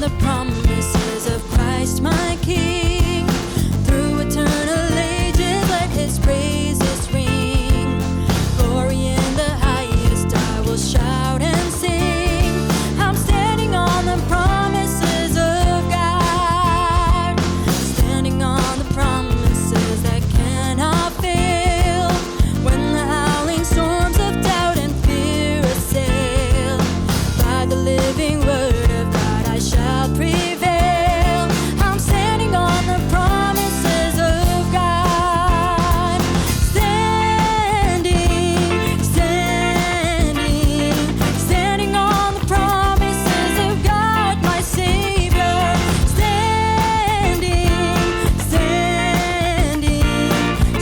the promises of Christ my King. Through eternal ages let his praises ring. Glory in the highest I will shout and sing. I'm standing on the promises of God, standing on the promises that cannot fail. When the howling storms of doubt and fear assail, by the living word of God I shall prevail. I'm standing on the promises of God. Standing on the promises of God, my Savior.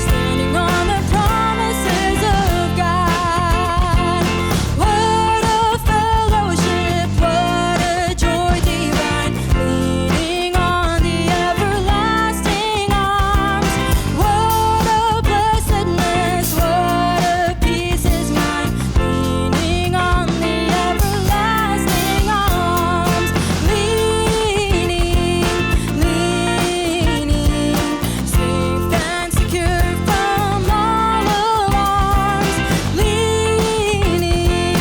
Standing on the promises of God. What a fellowship, what a joy divine, leaning on the everlasting arms. What a blessedness, what a peace is mine, leaning on the everlasting arms. Leaning, safe and secure from all alarms. Leaning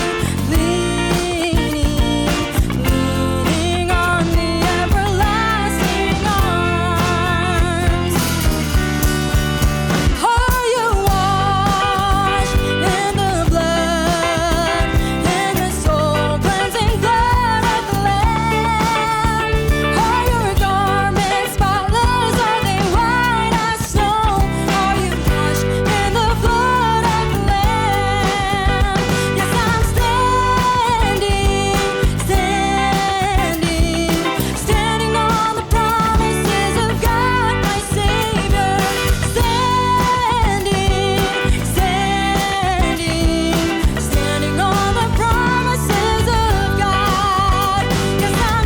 on the everlasting arms. Are you washed in the blood, in the soul-cleansing blood of the Lamb? Are your garments spotless? Are they white as snow? Are you washed in the blood of the Lamb? Yes, I'm standing on the promises of God, my Savior. Standing on the promises of God. Yes, I'm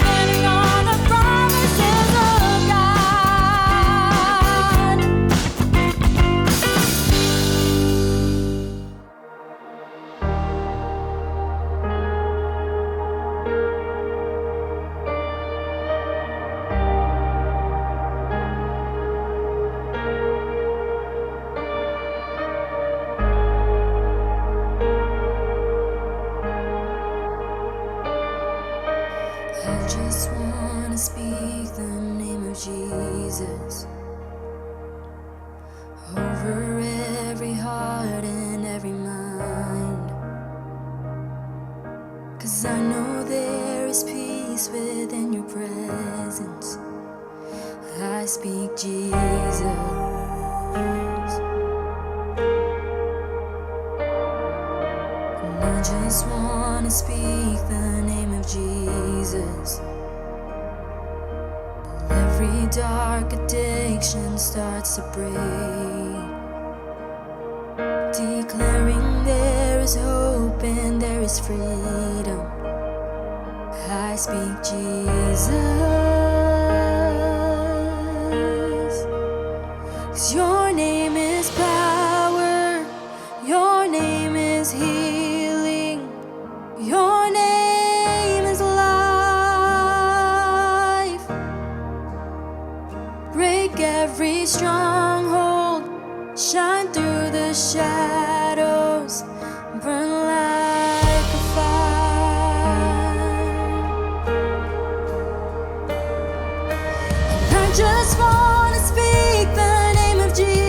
standing on the promises of I just wanna speak the name of Jesus over every heart and every mind. 'Cause I know there is peace within your presence. I speak Jesus. And I just wanna speak the name of Jesus. Every dark addiction starts to break, declaring there is hope and there is freedom. I speak Jesus. 'Cause your name is power, your name is healing, your name is life. Break every stronghold, shine through the shadows, burn like a fire. And I just wanna speak the name of Jesus.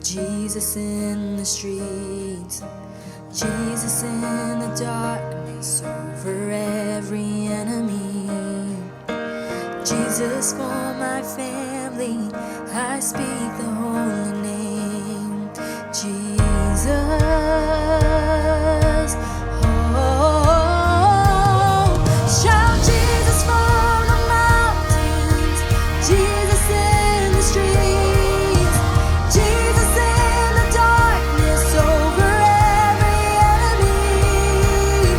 Jesus in the streets, Jesus in the darkness over every enemy. Jesus for my family, I speak the holy name. Jesus. Oh, shout Jesus from the mountains, Jesus in the streets, Jesus in the darkness over every enemy.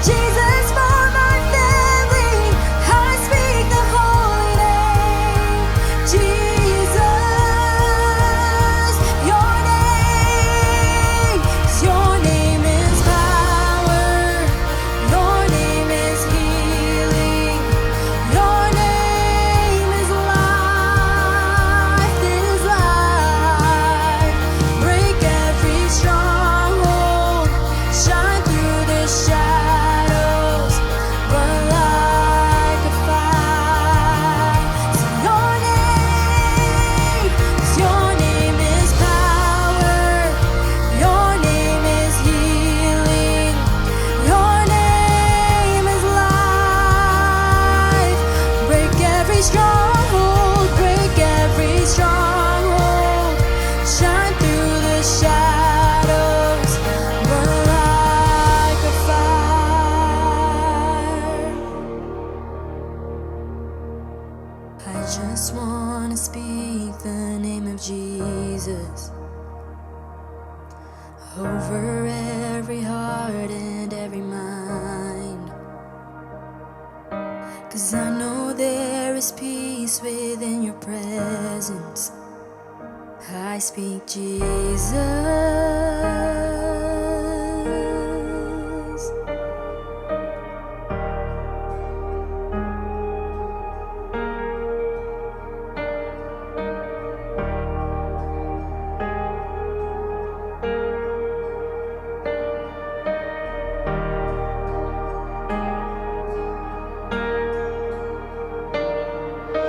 Jesus for my family, I speak the holy name. Jesus, your name is power, your name is healing, your name is life, break every stronghold, shine through the shadows, burn like a fire. So your name is power, your name is healing, your name is life. Break every stronghold, shine through the shadows, burn like a fire. I just wanna speak the name of Jesus over every heart and every mind. 'Cause I know there is peace within your presence. I speak Jesus.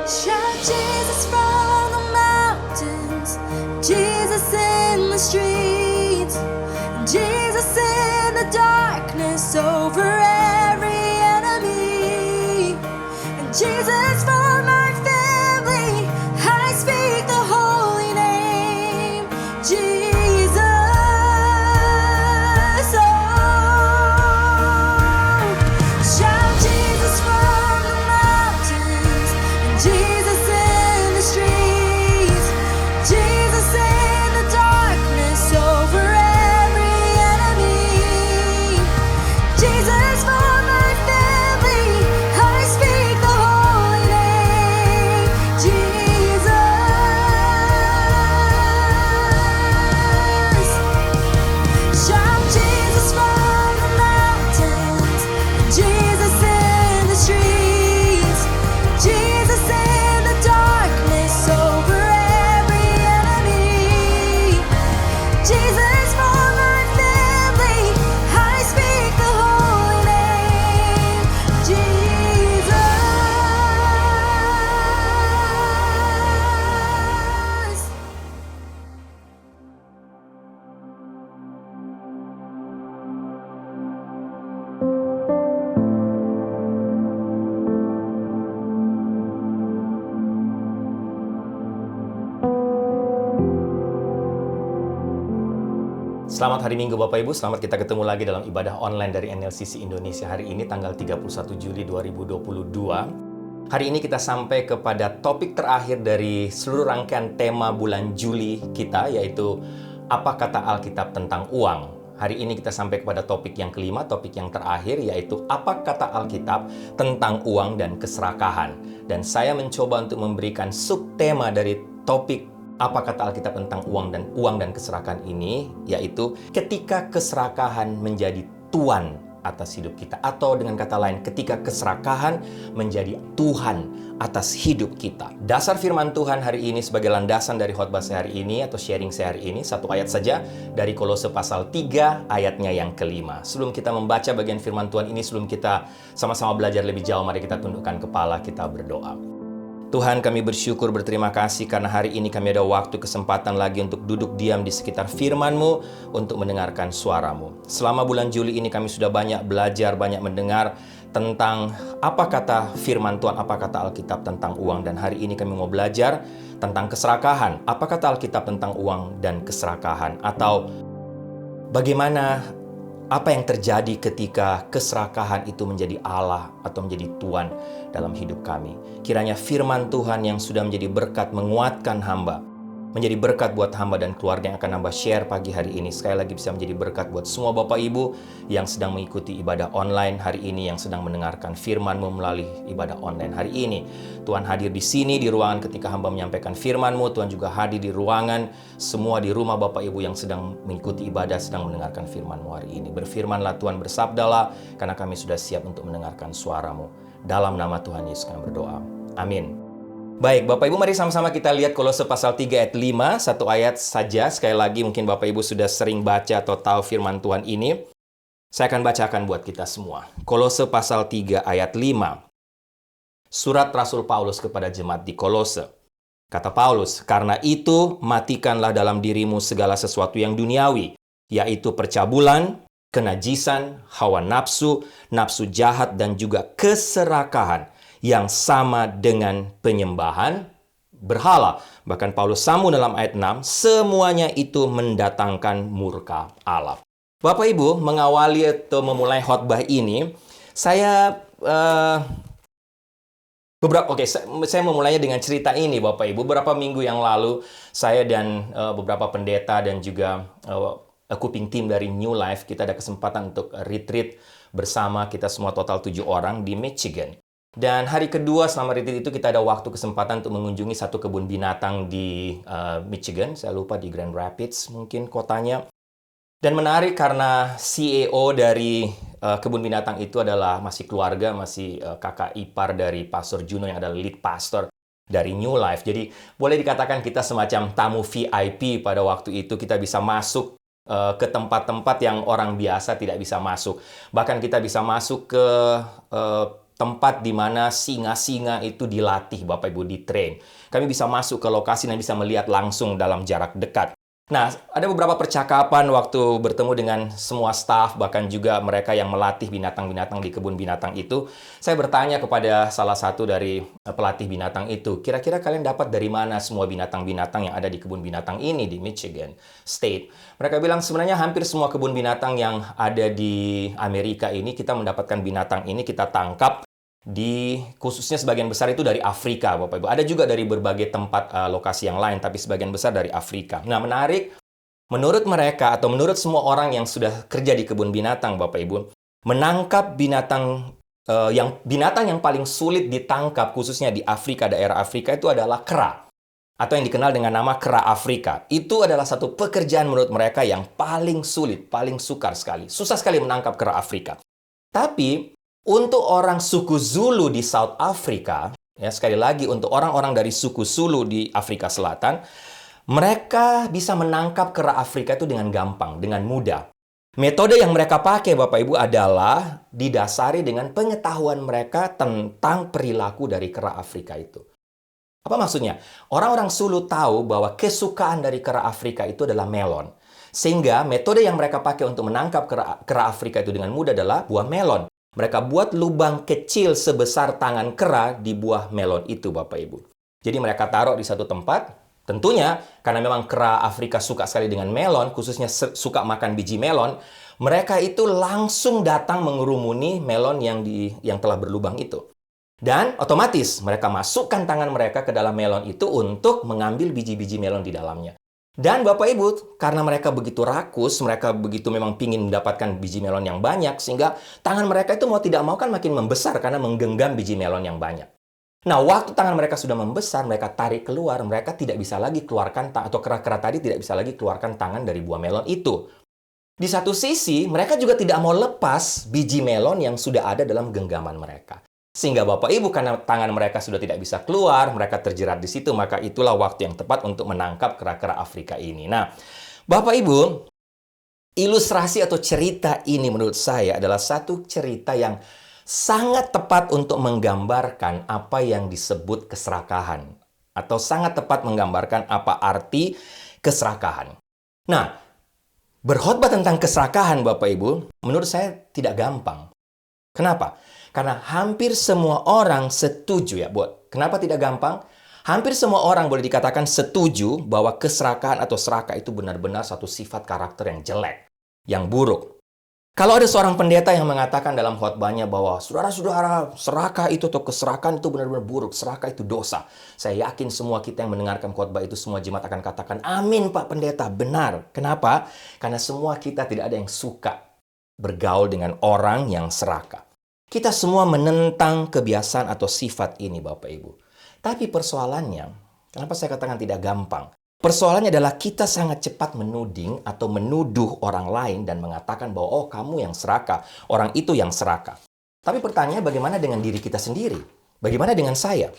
Shout Jesus from the mountains, Jesus in the streets, Jesus in the darkness over every enemy. And Jesus for my family, I speak the holy name. Jesus, oh, shout Jesus from the mountains, Jesus in the streets, Jesus in the darkness over every enemy. Jesus for my family, I speak the holy name. Jesus, shout Jesus from the mountains, Jesus in the streets, Jesus in the darkness over every enemy. Jesus for my family, I speak the holy name. Jesus. Selamat hari Minggu Bapak Ibu, selamat kita ketemu lagi dalam ibadah online dari NLCC Indonesia hari ini tanggal 31 Juli 2022. Hari ini kita sampai kepada topik terakhir dari seluruh rangkaian tema bulan Juli kita, yaitu apa kata Alkitab tentang uang. Hari ini kita sampai kepada topik yang kelima, topik yang terakhir, yaitu apa kata Alkitab tentang uang dan keserakahan. Dan saya mencoba untuk memberikan subtema dari topik apa kata Alkitab tentang uang dan keserakahan ini, yaitu ketika keserakahan menjadi tuan atas hidup kita, atau dengan kata lain, ketika keserakahan menjadi Tuhan atas hidup kita. Dasar firman Tuhan hari ini sebagai landasan dari khotbah saya hari ini atau sharing saya hari ini, satu ayat saja dari Kolose pasal 3 ayatnya yang kelima. Sebelum kita membaca bagian firman Tuhan ini, sebelum kita sama-sama belajar lebih jauh, mari kita tundukkan kepala, kita berdoa. Tuhan, kami bersyukur, berterima kasih karena hari ini kami ada waktu, kesempatan lagi untuk duduk diam di sekitar firman-Mu untuk mendengarkan suara-Mu. Selama bulan Juli ini kami sudah banyak belajar, banyak mendengar tentang apa kata firman Tuhan, apa kata Alkitab tentang uang. Dan hari ini kami mau belajar tentang keserakahan. Apa kata Alkitab tentang uang dan keserakahan? Atau bagaimana, apa yang terjadi ketika keserakahan itu menjadi Allah atau menjadi Tuhan dalam hidup kami. Kiranya firman Tuhan yang sudah menjadi berkat menguatkan hamba, menjadi berkat buat hamba dan keluarga yang akan hamba share pagi hari ini. Sekali lagi bisa menjadi berkat buat semua Bapak Ibu yang sedang mengikuti ibadah online hari ini, yang sedang mendengarkan firman-Mu melalui ibadah online hari ini. Tuhan hadir di sini, di ruangan ketika hamba menyampaikan firman-Mu. Tuhan juga hadir di ruangan semua di rumah Bapak Ibu yang sedang mengikuti ibadah, sedang mendengarkan firman-Mu hari ini. Berfirmanlah Tuhan, bersabdalah, karena kami sudah siap untuk mendengarkan suara-Mu. Dalam nama Tuhan Yesus kami berdoa. Amin. Baik, Bapak Ibu, mari sama-sama kita lihat Kolose pasal 3 ayat 5, satu ayat saja. Sekali lagi, mungkin Bapak Ibu sudah sering baca atau tahu firman Tuhan ini. Saya akan bacakan buat kita semua. Kolose pasal 3 ayat 5. Surat Rasul Paulus kepada jemaat di Kolose. Kata Paulus, "Karena itu matikanlah dalam dirimu segala sesuatu yang duniawi, yaitu percabulan, kenajisan, hawa nafsu, nafsu jahat, dan juga keserakahan yang sama dengan penyembahan berhala." Bahkan Paulus sambung dalam ayat 6, semuanya itu mendatangkan murka Allah. Bapak Ibu, mengawali atau memulai khotbah ini, saya saya memulainya dengan cerita ini, Bapak Ibu. Beberapa minggu yang lalu, saya dan beberapa pendeta dan juga equipping team dari New Life, kita ada kesempatan untuk retreat bersama, kita semua total 7 orang di Michigan. Dan hari kedua selama retreat itu kita ada waktu kesempatan untuk mengunjungi satu kebun binatang di Michigan. Saya lupa di Grand Rapids mungkin kotanya. Dan menarik karena CEO dari kebun binatang itu adalah masih keluarga, masih kakak ipar dari Pastor Juno yang adalah lead pastor dari New Life. Jadi boleh dikatakan kita semacam tamu VIP pada waktu itu. Kita bisa masuk ke tempat-tempat yang orang biasa tidak bisa masuk. Bahkan kita bisa masuk ke tempat di mana singa-singa itu dilatih, Bapak Ibu, di-train. Kami bisa masuk ke lokasi dan bisa melihat langsung dalam jarak dekat. Nah, ada beberapa percakapan waktu bertemu dengan semua staff, bahkan juga mereka yang melatih binatang-binatang di kebun binatang itu. Saya bertanya kepada salah satu dari pelatih binatang itu, kira-kira kalian dapat dari mana semua binatang-binatang yang ada di kebun binatang ini di Michigan State? Mereka bilang sebenarnya hampir semua kebun binatang yang ada di Amerika ini, kita mendapatkan binatang ini, kita tangkap khususnya sebagian besar itu dari Afrika, Bapak Ibu. Ada juga dari berbagai tempat lokasi yang lain, tapi sebagian besar dari Afrika. Nah, menarik, menurut mereka atau menurut semua orang yang sudah kerja di kebun binatang, Bapak Ibu, menangkap binatang yang paling sulit ditangkap, khususnya di Afrika, daerah Afrika, itu adalah kera. Atau yang dikenal dengan nama kera Afrika. Itu adalah satu pekerjaan menurut mereka yang paling sulit, paling sukar sekali. Susah sekali menangkap kera Afrika. Tapi untuk orang suku Zulu di South Africa, ya sekali lagi untuk orang-orang dari suku Zulu di Afrika Selatan, mereka bisa menangkap kera Afrika itu dengan gampang, dengan mudah. Metode yang mereka pakai, Bapak Ibu, adalah didasari dengan pengetahuan mereka tentang perilaku dari kera Afrika itu. Apa maksudnya? Orang-orang Zulu tahu bahwa kesukaan dari kera Afrika itu adalah melon. Sehingga metode yang mereka pakai untuk menangkap kera Afrika itu dengan mudah adalah buah melon. Mereka buat lubang kecil sebesar tangan kera di buah melon itu, Bapak Ibu. Jadi mereka taruh di satu tempat. Tentunya, karena memang kera Afrika suka sekali dengan melon, khususnya suka makan biji melon, mereka itu langsung datang mengerumuni melon yang telah berlubang itu. Dan otomatis mereka masukkan tangan mereka ke dalam melon itu untuk mengambil biji-biji melon di dalamnya. Dan Bapak Ibu, karena mereka begitu rakus, mereka begitu memang ingin mendapatkan biji melon yang banyak, sehingga tangan mereka itu mau tidak mau kan makin membesar karena menggenggam biji melon yang banyak. Nah, waktu tangan mereka sudah membesar, mereka tarik keluar, mereka tidak bisa lagi keluarkan, atau kera-kera tadi tidak bisa lagi keluarkan tangan dari buah melon itu. Di satu sisi, mereka juga tidak mau lepas biji melon yang sudah ada dalam genggaman mereka. Sehingga Bapak Ibu, karena tangan mereka sudah tidak bisa keluar, mereka terjerat di situ, maka itulah waktu yang tepat untuk menangkap kera-kera Afrika ini. Nah, Bapak Ibu, ilustrasi atau cerita ini menurut saya adalah satu cerita yang sangat tepat untuk menggambarkan apa yang disebut keserakahan. Atau sangat tepat menggambarkan apa arti keserakahan. Nah, berkhotbah tentang keserakahan, Bapak Ibu, menurut saya tidak gampang. Kenapa? Karena hampir semua orang setuju ya, buat. Kenapa tidak gampang? Hampir semua orang boleh dikatakan setuju bahwa keserakahan atau serakah itu benar-benar satu sifat karakter yang jelek, yang buruk. Kalau ada seorang pendeta yang mengatakan dalam khotbahnya bahwa saudara-saudara, serakah itu atau keserakahan itu benar-benar buruk, serakah itu dosa. Saya yakin semua kita yang mendengarkan khotbah itu, semua jemaat akan katakan, amin Pak Pendeta, benar. Kenapa? Karena semua kita tidak ada yang suka bergaul dengan orang yang serakah. Kita semua menentang kebiasaan atau sifat ini, Bapak Ibu. Tapi persoalannya, kenapa saya katakan tidak gampang? Persoalannya adalah kita sangat cepat menuding atau menuduh orang lain dan mengatakan bahwa, oh kamu yang serakah, orang itu yang serakah. Tapi pertanyaannya bagaimana dengan diri kita sendiri? Bagaimana dengan saya?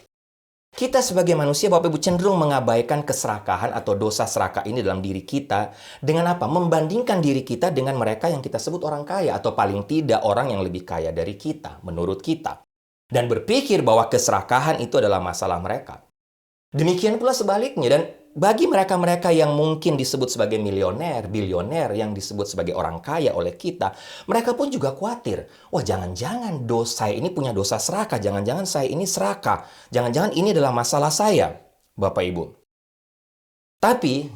Kita sebagai manusia, Bapak Ibu, cenderung mengabaikan keserakahan atau dosa serakah ini dalam diri kita dengan apa? Membandingkan diri kita dengan mereka yang kita sebut orang kaya atau paling tidak orang yang lebih kaya dari kita, menurut kita. Dan berpikir bahwa keserakahan itu adalah masalah mereka. Demikian pula sebaliknya, dan bagi mereka-mereka yang mungkin disebut sebagai milioner, bilioner, yang disebut sebagai orang kaya oleh kita, mereka pun juga khawatir. Wah, jangan-jangan saya ini punya dosa serakah, jangan-jangan saya ini serakah, jangan-jangan ini adalah masalah saya, Bapak Ibu. Tapi,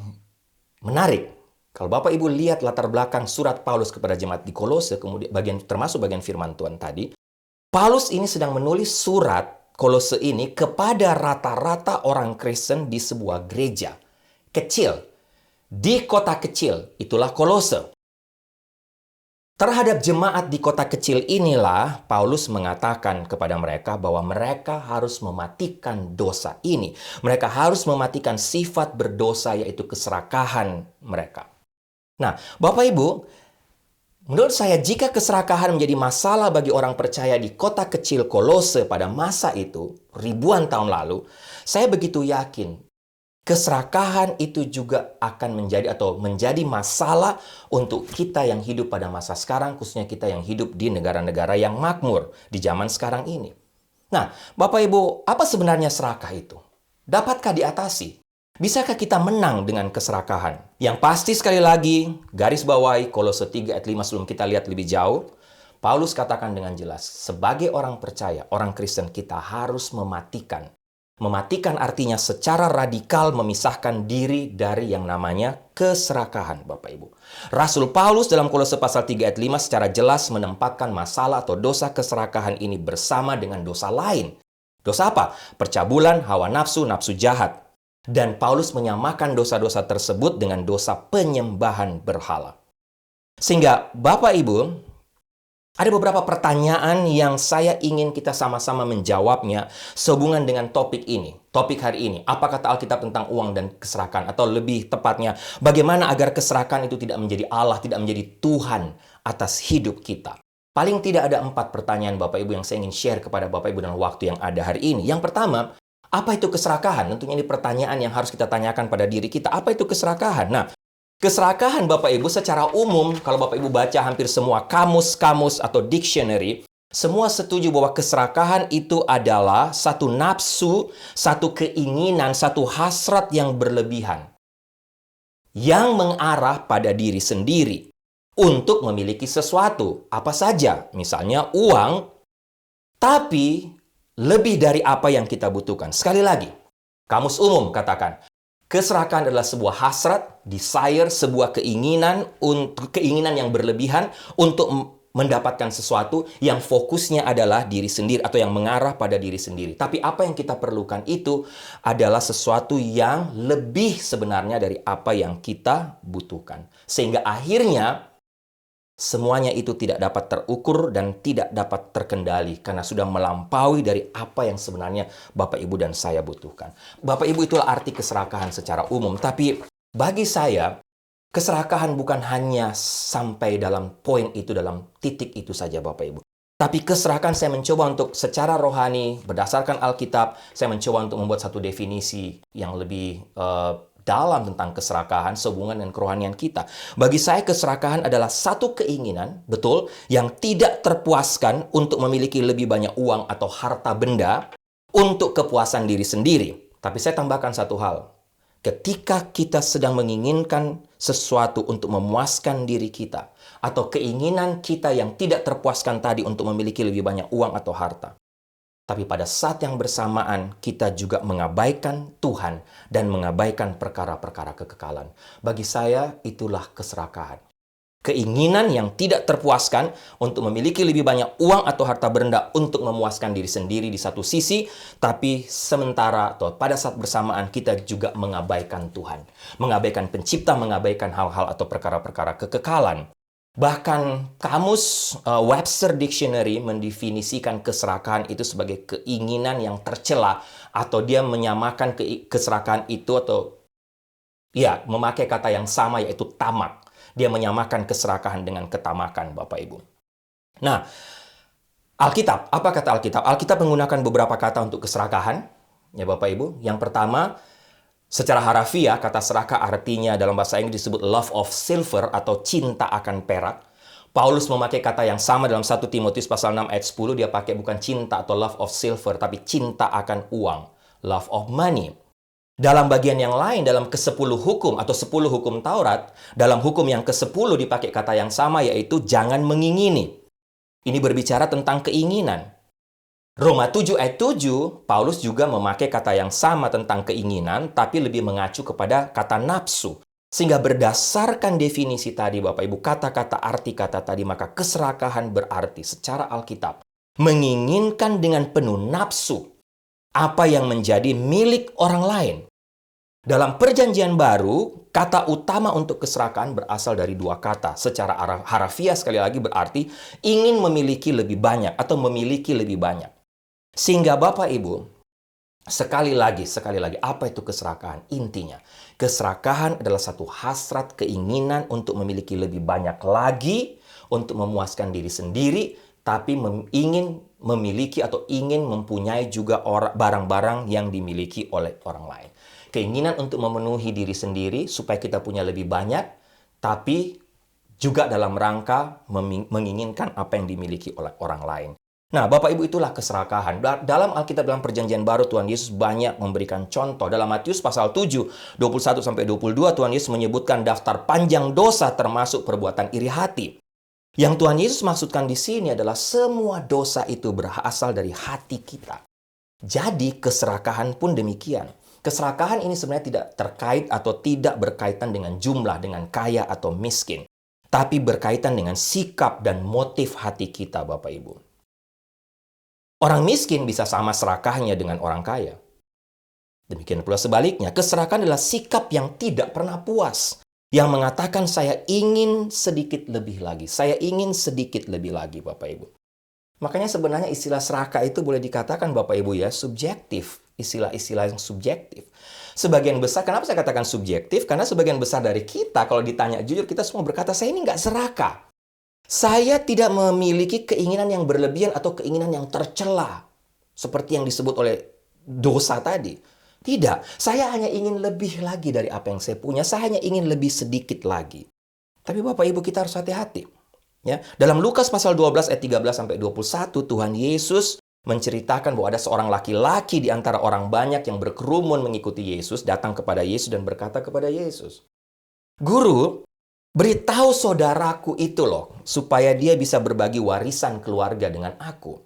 menarik, kalau Bapak Ibu lihat latar belakang surat Paulus kepada jemaat di Kolose, kemudian termasuk bagian firman Tuhan tadi, Paulus ini sedang menulis surat Kolose ini kepada rata-rata orang Kristen di sebuah gereja kecil, di kota kecil, itulah Kolose. Terhadap jemaat di kota kecil inilah Paulus mengatakan kepada mereka bahwa mereka harus mematikan dosa ini. Mereka harus mematikan sifat berdosa, yaitu keserakahan mereka. Nah, Bapak Ibu, menurut saya, jika keserakahan menjadi masalah bagi orang percaya di kota kecil Kolose pada masa itu, ribuan tahun lalu, saya begitu yakin keserakahan itu juga akan menjadi masalah untuk kita yang hidup pada masa sekarang, khususnya kita yang hidup di negara-negara yang makmur di zaman sekarang ini. Nah, Bapak Ibu, apa sebenarnya serakah itu? Dapatkah diatasi? Bisakah kita menang dengan keserakahan? Yang pasti sekali lagi, garis bawahi Kolose 3 ayat 5 sebelum kita lihat lebih jauh, Paulus katakan dengan jelas, sebagai orang percaya, orang Kristen, kita harus mematikan. Mematikan artinya secara radikal memisahkan diri dari yang namanya keserakahan, Bapak Ibu. Rasul Paulus dalam Kolose pasal 3 ayat 5 secara jelas menempatkan masalah atau dosa keserakahan ini bersama dengan dosa lain. Dosa apa? Percabulan, hawa nafsu, nafsu jahat. Dan Paulus menyamakan dosa-dosa tersebut dengan dosa penyembahan berhala. Sehingga Bapak Ibu, ada beberapa pertanyaan yang saya ingin kita sama-sama menjawabnya sehubungan dengan topik ini. Topik hari ini, apa kata Alkitab tentang uang dan keserakahan? Atau lebih tepatnya, bagaimana agar keserakahan itu tidak menjadi Allah, tidak menjadi Tuhan atas hidup kita? Paling tidak ada 4 pertanyaan Bapak Ibu yang saya ingin share kepada Bapak Ibu dalam waktu yang ada hari ini. Yang pertama, apa itu keserakahan? Tentunya ini pertanyaan yang harus kita tanyakan pada diri kita. Apa itu keserakahan? Nah, keserakahan Bapak Ibu secara umum, kalau Bapak Ibu baca hampir semua kamus-kamus atau dictionary, semua setuju bahwa keserakahan itu adalah satu nafsu, satu keinginan, satu hasrat yang berlebihan. Yang mengarah pada diri sendiri untuk memiliki sesuatu. Apa saja? Misalnya uang, tapi lebih dari apa yang kita butuhkan. Sekali lagi, kamus umum katakan, keserakahan adalah sebuah hasrat, desire, sebuah keinginan yang berlebihan untuk mendapatkan sesuatu yang fokusnya adalah diri sendiri atau yang mengarah pada diri sendiri. Tapi apa yang kita perlukan itu adalah sesuatu yang lebih sebenarnya dari apa yang kita butuhkan. Sehingga akhirnya semuanya itu tidak dapat terukur dan tidak dapat terkendali karena sudah melampaui dari apa yang sebenarnya Bapak Ibu dan saya butuhkan. Bapak Ibu, itulah arti keserakahan secara umum. Tapi bagi saya, keserakahan bukan hanya sampai dalam poin itu, dalam titik itu saja Bapak Ibu. Tapi keserakahan saya mencoba untuk secara rohani, berdasarkan Alkitab, saya mencoba untuk membuat satu definisi yang lebih dalam tentang keserakahan sehubungan dengan kerohanian kita. Bagi saya keserakahan adalah satu keinginan, betul, yang tidak terpuaskan untuk memiliki lebih banyak uang atau harta benda untuk kepuasan diri sendiri. Tapi saya tambahkan satu hal. Ketika kita sedang menginginkan sesuatu untuk memuaskan diri kita, atau keinginan kita yang tidak terpuaskan tadi untuk memiliki lebih banyak uang atau harta, tapi pada saat yang bersamaan kita juga mengabaikan Tuhan dan mengabaikan perkara-perkara kekekalan. Bagi saya itulah keserakahan. Keinginan yang tidak terpuaskan untuk memiliki lebih banyak uang atau harta benda untuk memuaskan diri sendiri di satu sisi, tapi sementara atau pada saat bersamaan kita juga mengabaikan Tuhan. Mengabaikan pencipta, mengabaikan hal-hal atau perkara-perkara kekekalan. Bahkan kamus Webster Dictionary mendefinisikan keserakahan itu sebagai keinginan yang tercela, atau dia menyamakan keserakahan itu atau ya memakai kata yang sama yaitu tamak. Dia menyamakan keserakahan dengan ketamakan, Bapak Ibu. Nah, Alkitab, apa kata Alkitab? Alkitab menggunakan beberapa kata untuk keserakahan, ya Bapak Ibu. Yang pertama, secara harafiah, kata serakah artinya dalam bahasa Inggris disebut love of silver atau cinta akan perak. Paulus memakai kata yang sama dalam 1 Timotius pasal 6 ayat 10. Dia pakai bukan cinta atau love of silver, tapi cinta akan uang. Love of money. Dalam bagian yang lain, dalam ke-10 hukum atau 10 hukum Taurat, dalam hukum yang ke-10 dipakai kata yang sama yaitu jangan mengingini. Ini berbicara tentang keinginan. Roma 7 ayat 7, Paulus juga memakai kata yang sama tentang keinginan, tapi lebih mengacu kepada kata nafsu. Sehingga berdasarkan definisi tadi, Bapak Ibu, kata-kata arti kata tadi, maka keserakahan berarti secara Alkitab menginginkan dengan penuh nafsu apa yang menjadi milik orang lain. Dalam Perjanjian Baru, kata utama untuk keserakahan berasal dari dua kata. Secara harafiah sekali lagi berarti ingin memiliki lebih banyak atau memiliki lebih banyak. Sehingga Bapak Ibu, sekali lagi, apa itu keserakahan? Intinya, keserakahan adalah satu hasrat keinginan untuk memiliki lebih banyak lagi, untuk memuaskan diri sendiri, tapi ingin memiliki atau ingin mempunyai juga barang-barang yang dimiliki oleh orang lain. Keinginan untuk memenuhi diri sendiri supaya kita punya lebih banyak, tapi juga dalam rangka menginginkan apa yang dimiliki oleh orang lain. Nah, Bapak Ibu, itulah keserakahan. Dalam Alkitab, dalam Perjanjian Baru, Tuhan Yesus banyak memberikan contoh. Dalam Matius pasal 7, 21-22, Tuhan Yesus menyebutkan daftar panjang dosa termasuk perbuatan iri hati. Yang Tuhan Yesus maksudkan di sini adalah semua dosa itu berasal dari hati kita. Jadi, keserakahan pun demikian. Keserakahan ini sebenarnya tidak terkait atau tidak berkaitan dengan jumlah, dengan kaya atau miskin. Tapi berkaitan dengan sikap dan motif hati kita, Bapak Ibu. Orang miskin bisa sama serakahnya dengan orang kaya. Demikian pula sebaliknya, keserakahan adalah sikap yang tidak pernah puas. Yang mengatakan saya ingin sedikit lebih lagi. Saya ingin sedikit lebih lagi, Bapak Ibu. Makanya sebenarnya istilah serakah itu boleh dikatakan, Bapak Ibu ya, subjektif. Istilah-istilah yang subjektif. Sebagian besar, kenapa saya katakan subjektif? Karena sebagian besar dari kita, kalau ditanya jujur, kita semua berkata, saya ini nggak serakah. Saya tidak memiliki keinginan yang berlebihan atau keinginan yang tercela. Seperti yang disebut oleh dosa tadi. Tidak, saya hanya ingin lebih lagi dari apa yang saya punya. Saya hanya ingin lebih sedikit lagi. Tapi Bapak Ibu, kita harus hati-hati. Ya, dalam Lukas pasal 12 ayat 13-21, Tuhan Yesus menceritakan bahwa ada seorang laki-laki di antara orang banyak yang berkerumun mengikuti Yesus, datang kepada Yesus dan berkata kepada Yesus, "Guru, beritahu saudaraku itu loh, supaya dia bisa berbagi warisan keluarga dengan aku."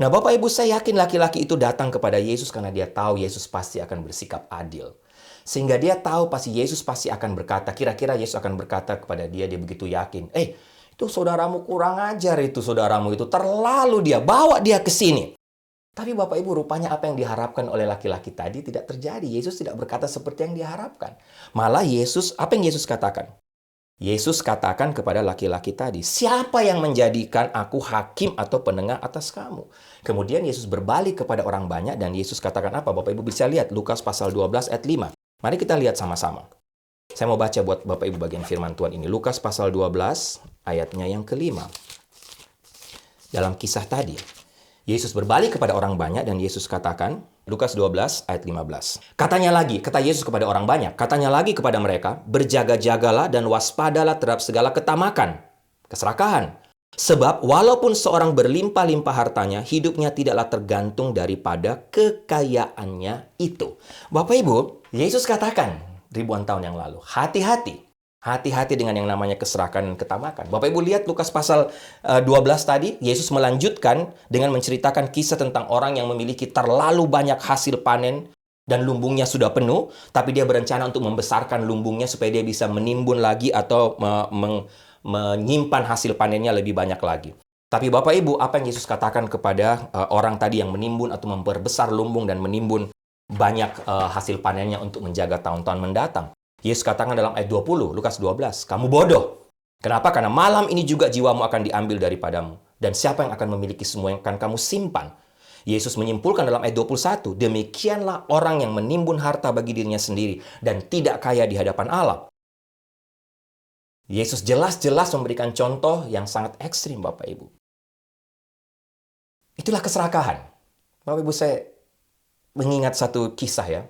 Nah, Bapak Ibu, saya yakin laki-laki itu datang kepada Yesus karena dia tahu Yesus pasti akan bersikap adil. Sehingga dia tahu pasti Yesus pasti akan berkata, kira-kira Yesus akan berkata kepada dia begitu yakin, itu saudaramu kurang ajar, itu saudaramu itu terlalu dia, bawa dia ke sini. Tapi Bapak Ibu, rupanya apa yang diharapkan oleh laki-laki tadi tidak terjadi. Yesus tidak berkata seperti yang diharapkan. Malah apa yang Yesus katakan? Yesus katakan kepada laki-laki tadi, siapa yang menjadikan aku hakim atau penengah atas kamu? Kemudian Yesus berbalik kepada orang banyak dan Yesus katakan apa? Bapak Ibu bisa lihat Lukas pasal 12 ayat 5. Mari kita lihat sama-sama. Saya mau baca buat Bapak Ibu bagian firman Tuhan ini. Lukas pasal 12 ayatnya yang kelima. Dalam kisah tadi, Yesus berbalik kepada orang banyak dan Yesus katakan, Lukas 12 ayat 15. Katanya lagi, kata Yesus kepada orang banyak, katanya lagi kepada mereka, berjaga-jagalah dan waspadalah terhadap segala ketamakan, keserakahan. Sebab walaupun seorang berlimpah-limpah hartanya, hidupnya tidaklah tergantung daripada kekayaannya itu. Bapak Ibu, Yesus katakan ribuan tahun yang lalu, hati-hati. Hati-hati dengan yang namanya keserakahan dan ketamakan. Bapak Ibu lihat Lukas pasal 12 tadi, Yesus melanjutkan dengan menceritakan kisah tentang orang yang memiliki terlalu banyak hasil panen dan lumbungnya sudah penuh, tapi dia berencana untuk membesarkan lumbungnya supaya dia bisa menimbun lagi atau menyimpan hasil panennya lebih banyak lagi. Tapi Bapak Ibu, apa yang Yesus katakan kepada orang tadi yang menimbun atau memperbesar lumbung dan menimbun banyak hasil panennya untuk menjaga tahun-tahun mendatang? Yesus katakan dalam ayat 20, Lukas 12, kamu bodoh. Kenapa? Karena malam ini juga jiwamu akan diambil daripadamu. Dan siapa yang akan memiliki semua yang akan kamu simpan? Yesus menyimpulkan dalam ayat 21, demikianlah orang yang menimbun harta bagi dirinya sendiri dan tidak kaya di hadapan Allah. Yesus jelas-jelas memberikan contoh yang sangat ekstrim, Bapak Ibu. Itulah keserakahan. Bapak Ibu, saya mengingat satu kisah ya.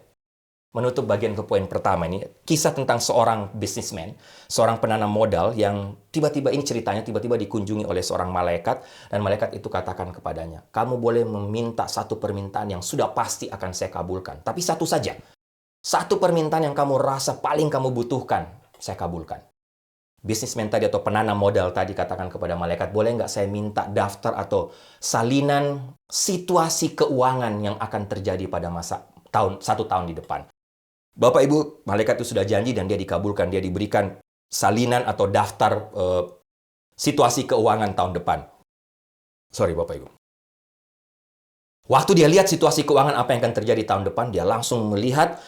Menutup bagian ke poin pertama ini, kisah tentang seorang businessman, seorang penanam modal yang tiba-tiba ini ceritanya tiba-tiba dikunjungi oleh seorang malaikat dan malaikat itu katakan kepadanya, kamu boleh meminta satu permintaan yang sudah pasti akan saya kabulkan, tapi satu saja. Satu permintaan yang kamu rasa paling kamu butuhkan, saya kabulkan. Businessman tadi atau penanam modal tadi katakan kepada malaikat, boleh nggak saya minta daftar atau salinan situasi keuangan yang akan terjadi pada satu tahun di depan. Bapak Ibu, malaikat itu sudah janji dan dia dikabulkan. Dia diberikan salinan atau daftar situasi keuangan tahun depan. Sorry Bapak Ibu. Waktu dia lihat situasi keuangan apa yang akan terjadi tahun depan, dia langsung melihat,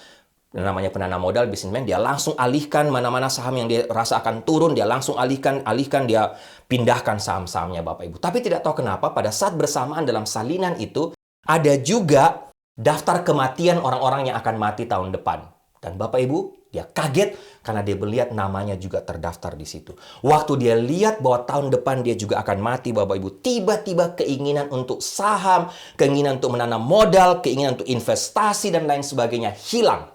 namanya penanam modal, businessman, dia langsung alihkan mana-mana saham yang dia rasa akan turun, dia langsung alihkan, dia pindahkan saham-sahamnya Bapak Ibu. Tapi tidak tahu kenapa pada saat bersamaan dalam salinan itu, ada juga daftar kematian orang-orang yang akan mati tahun depan. Dan Bapak Ibu, dia kaget karena dia melihat namanya juga terdaftar di situ. Waktu dia lihat bahwa tahun depan dia juga akan mati, Bapak Ibu, tiba-tiba keinginan untuk saham, keinginan untuk menanam modal, keinginan untuk investasi dan lain sebagainya hilang.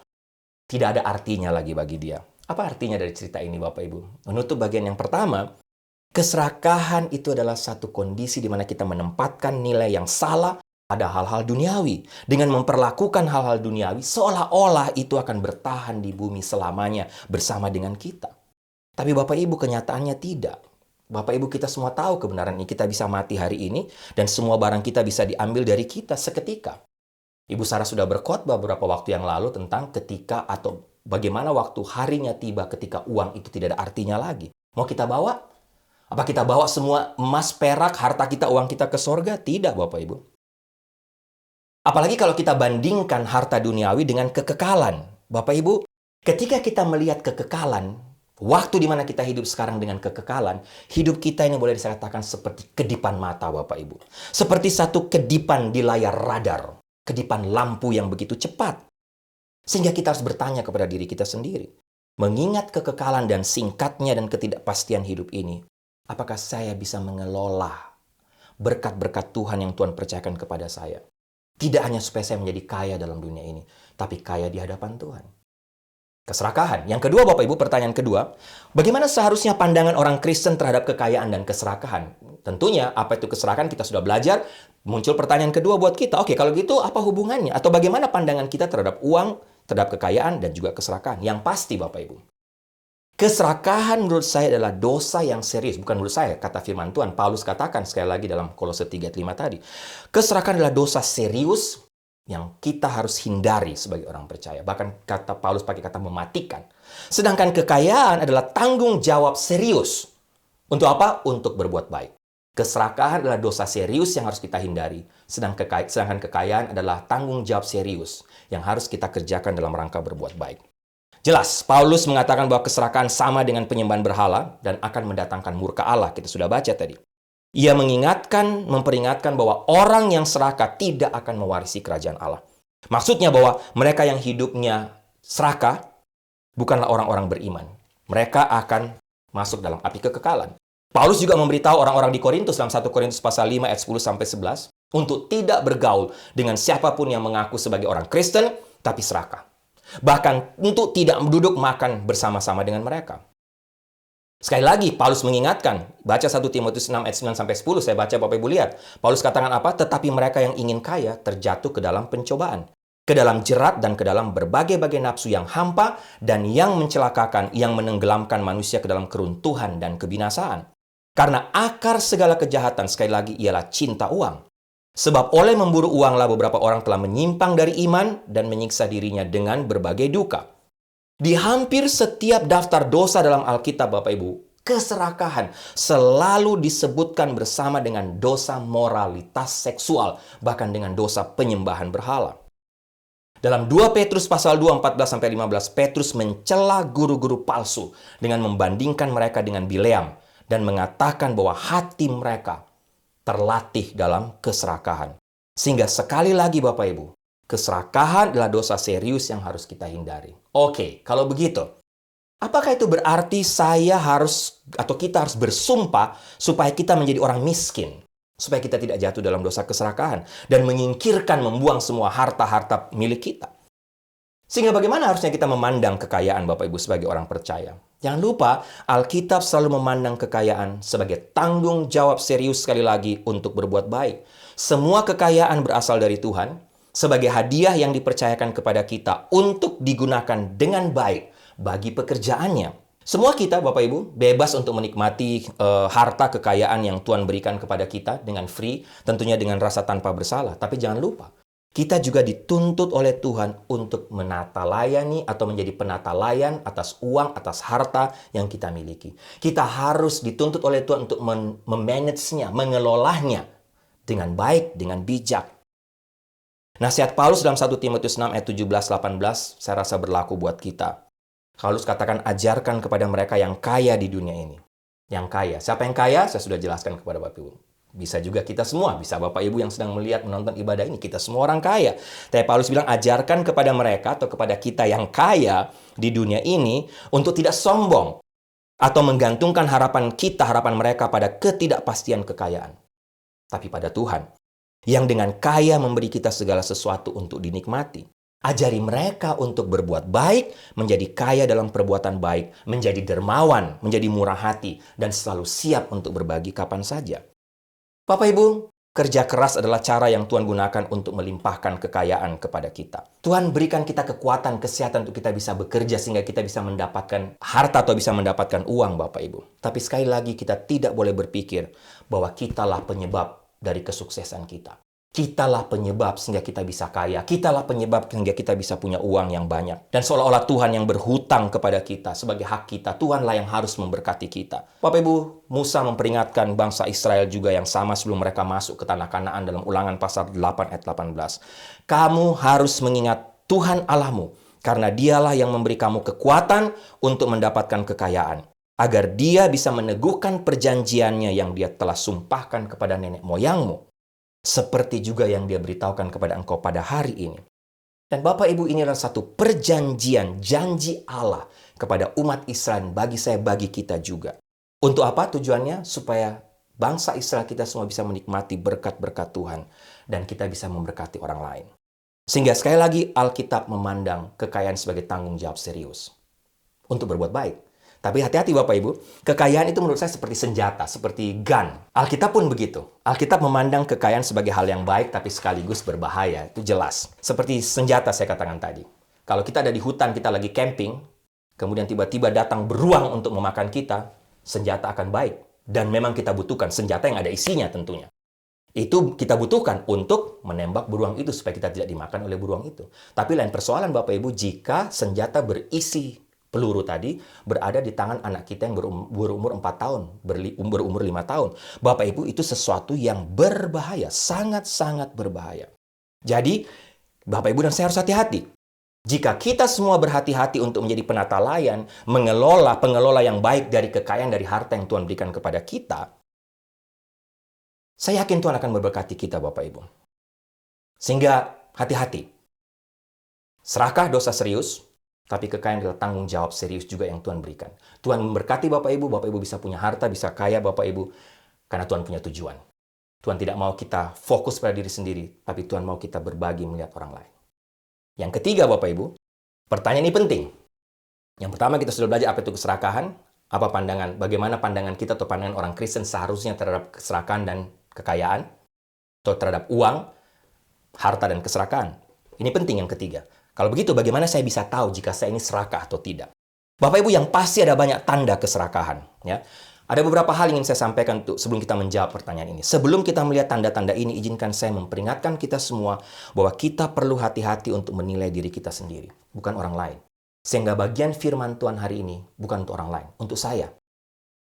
Tidak ada artinya lagi bagi dia. Apa artinya dari cerita ini, Bapak Ibu? Menutup bagian yang pertama, keserakahan itu adalah satu kondisi di mana kita menempatkan nilai yang salah pada hal-hal duniawi. Dengan memperlakukan hal-hal duniawi, seolah-olah itu akan bertahan di bumi selamanya bersama dengan kita. Tapi Bapak Ibu, kenyataannya tidak. Bapak Ibu, kita semua tahu kebenaran ini. Kita bisa mati hari ini, dan semua barang kita bisa diambil dari kita seketika. Ibu Sarah sudah berkhotbah beberapa waktu yang lalu tentang ketika atau bagaimana waktu harinya tiba ketika uang itu tidak ada artinya lagi. Mau kita bawa? Apa kita bawa semua emas, perak, harta kita, uang kita ke sorga? Tidak, Bapak Ibu. Apalagi kalau kita bandingkan harta duniawi dengan kekekalan. Bapak Ibu, ketika kita melihat kekekalan, waktu di mana kita hidup sekarang dengan kekekalan, hidup kita ini boleh dikatakan seperti kedipan mata, Bapak Ibu. Seperti satu kedipan di layar radar. Kedipan lampu yang begitu cepat. Sehingga kita harus bertanya kepada diri kita sendiri. Mengingat kekekalan dan singkatnya dan ketidakpastian hidup ini, apakah saya bisa mengelola berkat-berkat Tuhan yang Tuhan percayakan kepada saya? Tidak hanya supaya saya menjadi kaya dalam dunia ini, tapi kaya di hadapan Tuhan. Keserakahan. Yang kedua, Bapak Ibu, pertanyaan kedua, bagaimana seharusnya pandangan orang Kristen terhadap kekayaan dan keserakahan? Tentunya, apa itu keserakahan kita sudah belajar. Muncul pertanyaan kedua buat kita. Oke, kalau gitu apa hubungannya? Atau bagaimana pandangan kita terhadap uang, terhadap kekayaan, dan juga keserakahan? Yang pasti, Bapak Ibu, keserakahan menurut saya adalah dosa yang serius. Bukan menurut saya, kata firman Tuhan. Paulus katakan sekali lagi dalam Kolose 3:5 tadi. Keserakahan adalah dosa serius yang kita harus hindari sebagai orang percaya. Bahkan kata Paulus pakai kata mematikan. Sedangkan kekayaan adalah tanggung jawab serius. Untuk apa? Untuk berbuat baik. Keserakahan adalah dosa serius yang harus kita hindari. Sedangkan kekayaan adalah tanggung jawab serius yang harus kita kerjakan dalam rangka berbuat baik. Jelas, Paulus mengatakan bahwa keserakahan sama dengan penyembahan berhala dan akan mendatangkan murka Allah. Kita sudah baca tadi. Ia memperingatkan bahwa orang yang serakah tidak akan mewarisi kerajaan Allah. Maksudnya bahwa mereka yang hidupnya serakah bukanlah orang-orang beriman. Mereka akan masuk dalam api kekekalan. Paulus juga memberitahu orang-orang di Korintus dalam 1 Korintus pasal 5 ayat 10-11 untuk tidak bergaul dengan siapapun yang mengaku sebagai orang Kristen, tapi serakah. Bahkan untuk tidak duduk makan bersama-sama dengan mereka. Sekali lagi, Paulus mengingatkan, baca 1 Timotius 6 ayat 9-10, saya baca Bapak Ibu lihat. Paulus katakan apa? Tetapi mereka yang ingin kaya terjatuh ke dalam pencobaan, ke dalam jerat dan ke dalam berbagai-bagai nafsu yang hampa dan yang mencelakakan, yang menenggelamkan manusia ke dalam keruntuhan dan kebinasaan. Karena akar segala kejahatan, sekali lagi, ialah cinta uang. Sebab oleh memburu uanglah beberapa orang telah menyimpang dari iman dan menyiksa dirinya dengan berbagai duka. Di hampir setiap daftar dosa dalam Alkitab, Bapak Ibu, keserakahan selalu disebutkan bersama dengan dosa moralitas seksual, bahkan dengan dosa penyembahan berhala. Dalam 2 Petrus pasal 2, 14-15, Petrus mencela guru-guru palsu dengan membandingkan mereka dengan Bileam dan mengatakan bahwa hati mereka terlatih dalam keserakahan. Sehingga sekali lagi Bapak Ibu, keserakahan adalah dosa serius yang harus kita hindari. Oke, kalau begitu, apakah itu berarti saya harus atau kita harus bersumpah supaya kita menjadi orang miskin? Supaya kita tidak jatuh dalam dosa keserakahan dan menyingkirkan, membuang semua harta-harta milik kita. Sehingga bagaimana harusnya kita memandang kekayaan Bapak Ibu sebagai orang percaya? Jangan lupa, Alkitab selalu memandang kekayaan sebagai tanggung jawab serius sekali lagi untuk berbuat baik. Semua kekayaan berasal dari Tuhan, sebagai hadiah yang dipercayakan kepada kita untuk digunakan dengan baik bagi pekerjaannya. Semua kita, Bapak Ibu, bebas untuk menikmati harta kekayaan yang Tuhan berikan kepada kita dengan free, tentunya dengan rasa tanpa bersalah. Tapi jangan lupa, kita juga dituntut oleh Tuhan untuk menata layani atau menjadi penata layan atas uang, atas harta yang kita miliki. Kita harus dituntut oleh Tuhan untuk memanagenya, mengelolanya dengan baik, dengan bijak. Nasihat Paulus dalam 1 Timotius 6 ayat 17-18 saya rasa berlaku buat kita. Paulus katakan, ajarkan kepada mereka yang kaya di dunia ini. Yang kaya. Siapa yang kaya? Saya sudah jelaskan kepada Bapak Ibu. Bisa juga kita semua. Bisa Bapak Ibu yang sedang melihat, menonton ibadah ini. Kita semua orang kaya. Tapi Paulus bilang, ajarkan kepada mereka atau kepada kita yang kaya di dunia ini untuk tidak sombong. Atau menggantungkan harapan kita, harapan mereka pada ketidakpastian kekayaan. Tapi pada Tuhan, yang dengan kaya memberi kita segala sesuatu untuk dinikmati. Ajari mereka untuk berbuat baik, menjadi kaya dalam perbuatan baik, menjadi dermawan, menjadi murah hati, dan selalu siap untuk berbagi kapan saja. Bapak Ibu, kerja keras adalah cara yang Tuhan gunakan untuk melimpahkan kekayaan kepada kita. Tuhan berikan kita kekuatan, kesehatan untuk kita bisa bekerja sehingga kita bisa mendapatkan harta atau bisa mendapatkan uang, Bapak Ibu. Tapi sekali lagi kita tidak boleh berpikir bahwa kitalah penyebab dari kesuksesan kita. Kitalah penyebab sehingga kita bisa kaya. Kitalah penyebab sehingga kita bisa punya uang yang banyak. Dan seolah-olah Tuhan yang berhutang kepada kita sebagai hak kita. Tuhanlah yang harus memberkati kita. Bapak Ibu, Musa memperingatkan bangsa Israel juga yang sama sebelum mereka masuk ke tanah Kanaan dalam Ulangan pasal 8 ayat 18. Kamu harus mengingat Tuhan Allahmu, karena dialah yang memberi kamu kekuatan untuk mendapatkan kekayaan, agar dia bisa meneguhkan perjanjiannya yang dia telah sumpahkan kepada nenek moyangmu, seperti juga yang dia beritahukan kepada engkau pada hari ini. Dan Bapak Ibu, ini adalah satu perjanjian, janji Allah kepada umat Israel, bagi saya, bagi kita juga. Untuk apa tujuannya? Supaya bangsa Israel kita semua bisa menikmati berkat-berkat Tuhan, dan kita bisa memberkati orang lain. Sehingga sekali lagi Alkitab memandang kekayaan sebagai tanggung jawab serius untuk berbuat baik. Tapi hati-hati Bapak Ibu, kekayaan itu menurut saya seperti senjata, seperti gun. Alkitab pun begitu. Alkitab memandang kekayaan sebagai hal yang baik, tapi sekaligus berbahaya. Itu jelas. Seperti senjata saya katakan tadi. Kalau kita ada di hutan, kita lagi camping, kemudian tiba-tiba datang beruang untuk memakan kita, senjata akan baik. Dan memang kita butuhkan senjata yang ada isinya tentunya. Itu kita butuhkan untuk menembak beruang itu, supaya kita tidak dimakan oleh beruang itu. Tapi lain persoalan Bapak Ibu, jika senjata berisi peluru tadi berada di tangan anak kita yang berumur 4 tahun, berumur 5 tahun. Bapak Ibu, itu sesuatu yang berbahaya, sangat-sangat berbahaya. Jadi, Bapak Ibu dan saya harus hati-hati. Jika kita semua berhati-hati untuk menjadi penata layan, pengelola yang baik dari kekayaan, dari harta yang Tuhan berikan kepada kita, saya yakin Tuhan akan memberkati kita, Bapak Ibu. Sehingga hati-hati. Serakah dosa serius, tapi kekayaan adalah tanggung jawab serius juga yang Tuhan berikan. Tuhan memberkati Bapak Ibu bisa punya harta, bisa kaya Bapak Ibu, karena Tuhan punya tujuan. Tuhan tidak mau kita fokus pada diri sendiri, tapi Tuhan mau kita berbagi melihat orang lain. Yang ketiga, Bapak Ibu, pertanyaan ini penting. Yang pertama, kita sudah belajar apa itu keserakahan, apa pandangan, bagaimana pandangan kita atau pandangan orang Kristen seharusnya terhadap keserakahan dan kekayaan, atau terhadap uang, harta dan keserakahan. Ini penting yang ketiga. Kalau begitu, bagaimana saya bisa tahu jika saya ini serakah atau tidak? Bapak Ibu, yang pasti ada banyak tanda keserakahan. Ya. Ada beberapa hal yang ingin saya sampaikan sebelum kita menjawab pertanyaan ini. Sebelum kita melihat tanda-tanda ini, izinkan saya memperingatkan kita semua bahwa kita perlu hati-hati untuk menilai diri kita sendiri, bukan orang lain. Sehingga bagian firman Tuhan hari ini bukan untuk orang lain, untuk saya.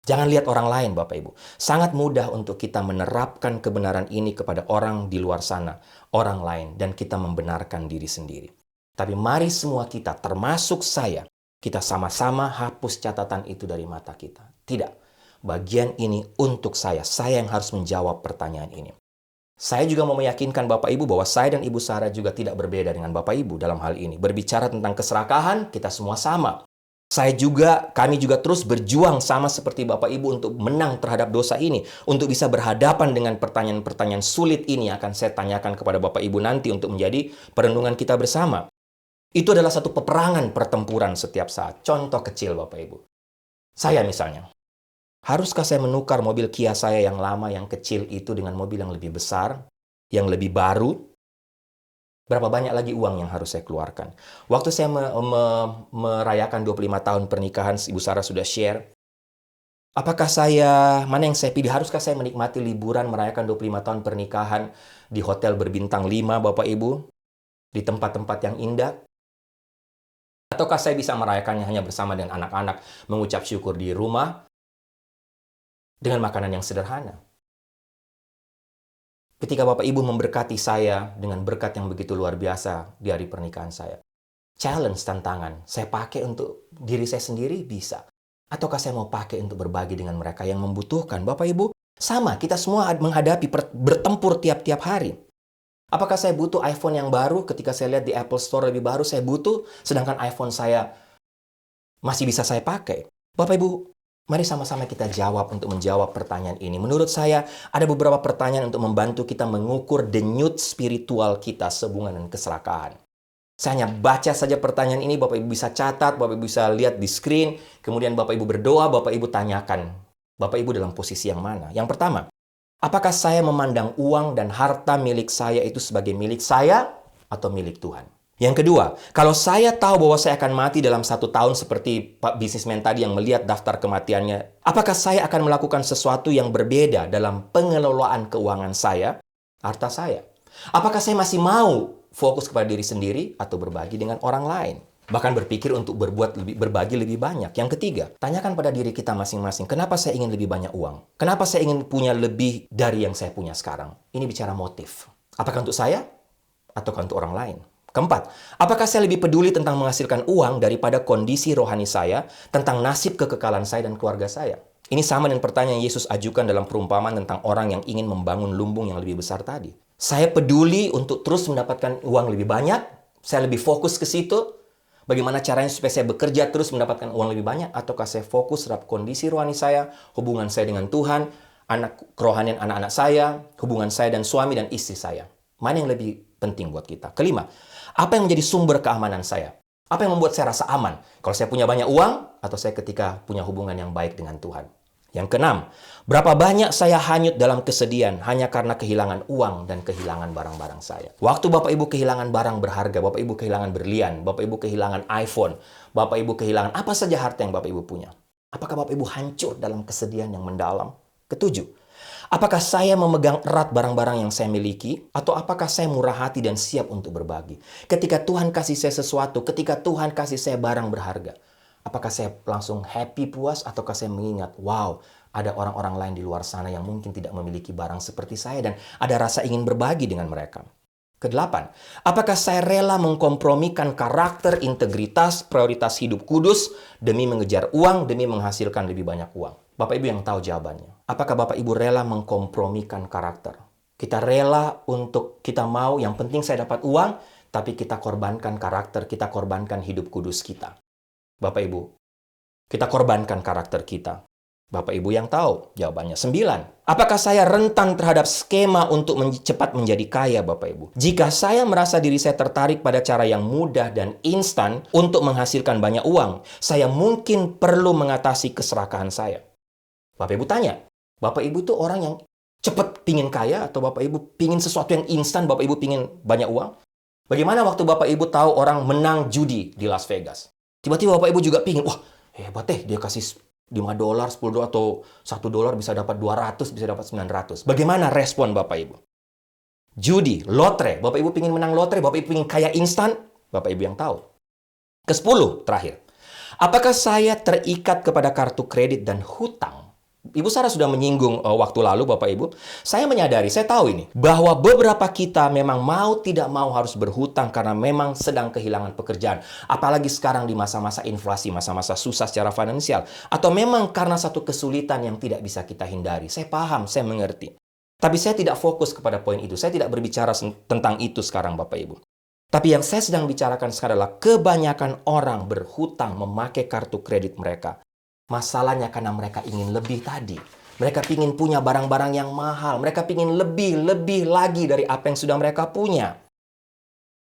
Jangan lihat orang lain, Bapak Ibu. Sangat mudah untuk kita menerapkan kebenaran ini kepada orang di luar sana, orang lain, dan kita membenarkan diri sendiri. Tapi mari semua kita, termasuk saya, kita sama-sama hapus catatan itu dari mata kita. Tidak. Bagian ini untuk saya yang harus menjawab pertanyaan ini. Saya juga mau meyakinkan Bapak Ibu bahwa saya dan Ibu Sarah juga tidak berbeda dengan Bapak Ibu dalam hal ini. Berbicara tentang keserakahan, kita semua sama. Kami juga terus berjuang sama seperti Bapak Ibu untuk menang terhadap dosa ini. Untuk bisa berhadapan dengan pertanyaan-pertanyaan sulit ini akan saya tanyakan kepada Bapak Ibu nanti untuk menjadi perenungan kita bersama. Itu adalah satu peperangan pertempuran setiap saat. Contoh kecil Bapak Ibu. Saya misalnya. Haruskah saya menukar mobil Kia saya yang lama, yang kecil itu dengan mobil yang lebih besar, yang lebih baru? Berapa banyak lagi uang yang harus saya keluarkan? Waktu saya merayakan 25 tahun pernikahan, Ibu Sarah sudah share. Mana yang saya pilih? Haruskah saya menikmati liburan merayakan 25 tahun pernikahan di hotel berbintang 5, Bapak Ibu? Di tempat-tempat yang indah? Ataukah saya bisa merayakannya hanya bersama dengan anak-anak, mengucap syukur di rumah, dengan makanan yang sederhana? Ketika Bapak Ibu memberkati saya dengan berkat yang begitu luar biasa di hari pernikahan saya. Challenge, tantangan, saya pakai untuk diri saya sendiri bisa. Ataukah saya mau pakai untuk berbagi dengan mereka yang membutuhkan? Bapak Ibu, sama, kita semua menghadapi bertempur tiap-tiap hari. Apakah saya butuh iPhone yang baru ketika saya lihat di Apple Store lebih baru, saya butuh, sedangkan iPhone saya masih bisa saya pakai? Bapak Ibu, mari sama-sama kita jawab untuk menjawab pertanyaan ini. Menurut saya, ada beberapa pertanyaan untuk membantu kita mengukur denyut spiritual kita sehubungan dengan keserakahan. Saya hanya baca saja pertanyaan ini, Bapak Ibu bisa catat, Bapak Ibu bisa lihat di screen, kemudian Bapak Ibu berdoa, Bapak Ibu tanyakan, Bapak Ibu dalam posisi yang mana? Yang pertama, apakah saya memandang uang dan harta milik saya itu sebagai milik saya atau milik Tuhan? Yang kedua, kalau saya tahu bahwa saya akan mati dalam 1 tahun seperti Pak bisnismen tadi yang melihat daftar kematiannya, apakah saya akan melakukan sesuatu yang berbeda dalam pengelolaan keuangan saya, harta saya? Apakah saya masih mau fokus kepada diri sendiri atau berbagi dengan orang lain? Bahkan berpikir untuk berbagi lebih banyak. Yang ketiga, tanyakan pada diri kita masing-masing, kenapa saya ingin lebih banyak uang? Kenapa saya ingin punya lebih dari yang saya punya sekarang? Ini bicara motif. Apakah untuk saya atau untuk orang lain? Keempat, apakah saya lebih peduli tentang menghasilkan uang daripada kondisi rohani saya, tentang nasib kekekalan saya dan keluarga saya? Ini sama dengan pertanyaan yang Yesus ajukan dalam perumpamaan tentang orang yang ingin membangun lumbung yang lebih besar tadi. Saya peduli untuk terus mendapatkan uang lebih banyak, saya lebih fokus ke situ. Bagaimana caranya supaya saya bekerja terus mendapatkan uang lebih banyak? Ataukah saya fokus terhadap kondisi rohani saya, hubungan saya dengan Tuhan, kerohanian anak-anak saya, hubungan saya dan suami dan istri saya? Mana yang lebih penting buat kita? Kelima, apa yang menjadi sumber keamanan saya? Apa yang membuat saya rasa aman? Kalau saya punya banyak uang, atau saya ketika punya hubungan yang baik dengan Tuhan? Yang keenam, berapa banyak saya hanyut dalam kesedihan hanya karena kehilangan uang dan kehilangan barang-barang saya? Waktu Bapak Ibu kehilangan barang berharga, Bapak Ibu kehilangan berlian, Bapak Ibu kehilangan iPhone, Bapak Ibu kehilangan apa saja harta yang Bapak Ibu punya. Apakah Bapak Ibu hancur dalam kesedihan yang mendalam? Ketujuh, apakah saya memegang erat barang-barang yang saya miliki? Atau apakah saya murah hati dan siap untuk berbagi? Ketika Tuhan kasih saya sesuatu, ketika Tuhan kasih saya barang berharga, apakah saya langsung happy, puas? Ataukah saya mengingat, wow, ada orang-orang lain di luar sana yang mungkin tidak memiliki barang seperti saya dan ada rasa ingin berbagi dengan mereka? Kedelapan, apakah saya rela mengkompromikan karakter, integritas, prioritas hidup kudus demi mengejar uang, demi menghasilkan lebih banyak uang? Bapak Ibu yang tahu jawabannya. Apakah Bapak Ibu rela mengkompromikan karakter? Kita rela untuk kita mau, yang penting saya dapat uang, tapi kita korbankan karakter, kita korbankan hidup kudus kita. Bapak Ibu, kita korbankan karakter kita. Bapak Ibu yang tahu jawabannya. 9. Apakah saya rentan terhadap skema untuk cepat menjadi kaya, Bapak Ibu? Jika saya merasa diri saya tertarik pada cara yang mudah dan instan untuk menghasilkan banyak uang, saya mungkin perlu mengatasi keserakahan saya. Bapak Ibu tanya, Bapak Ibu tuh orang yang cepat pingin kaya atau Bapak Ibu pingin sesuatu yang instan, Bapak Ibu pingin banyak uang? Bagaimana waktu Bapak Ibu tahu orang menang judi di Las Vegas? Tiba-tiba Bapak Ibu juga pingin, wah hebat deh, dia kasih $5, $10, atau $1 bisa dapat 200, bisa dapat 900. Bagaimana respon Bapak Ibu? Judi, lotre. Bapak Ibu ingin menang lotre, Bapak Ibu ingin kaya instan, Bapak Ibu yang tahu. Ke-10 terakhir. Apakah saya terikat kepada kartu kredit dan hutang? Ibu Sarah sudah menyinggung waktu lalu, Bapak Ibu. Saya menyadari, saya tahu ini, bahwa beberapa kita memang mau tidak mau harus berhutang karena memang sedang kehilangan pekerjaan. Apalagi sekarang di masa-masa inflasi, masa-masa susah secara finansial. Atau memang karena satu kesulitan yang tidak bisa kita hindari. Saya paham, saya mengerti. Tapi saya tidak fokus kepada poin itu. Saya tidak berbicara tentang itu sekarang, Bapak Ibu. Tapi yang saya sedang bicarakan sekarang adalah kebanyakan orang berhutang memakai kartu kredit mereka. Masalahnya karena mereka ingin lebih tadi. Mereka ingin punya barang-barang yang mahal. Mereka ingin lebih lagi dari apa yang sudah mereka punya.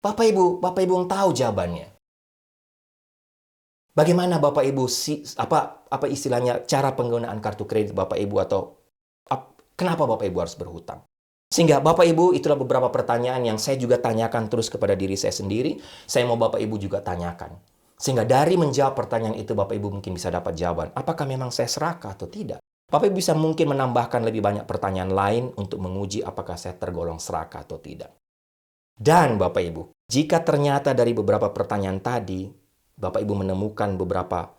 Bapak Ibu yang tahu jawabannya. Bagaimana Bapak Ibu, apa istilahnya, cara penggunaan kartu kredit Bapak Ibu, atau kenapa Bapak Ibu harus berhutang? Sehingga Bapak Ibu, itulah beberapa pertanyaan yang saya juga tanyakan terus kepada diri saya sendiri. Saya mau Bapak Ibu juga tanyakan. Sehingga dari menjawab pertanyaan itu, Bapak Ibu mungkin bisa dapat jawaban. Apakah memang saya serakah atau tidak? Bapak Ibu bisa mungkin menambahkan lebih banyak pertanyaan lain untuk menguji apakah saya tergolong serakah atau tidak. Dan Bapak Ibu, jika ternyata dari beberapa pertanyaan tadi, Bapak Ibu menemukan beberapa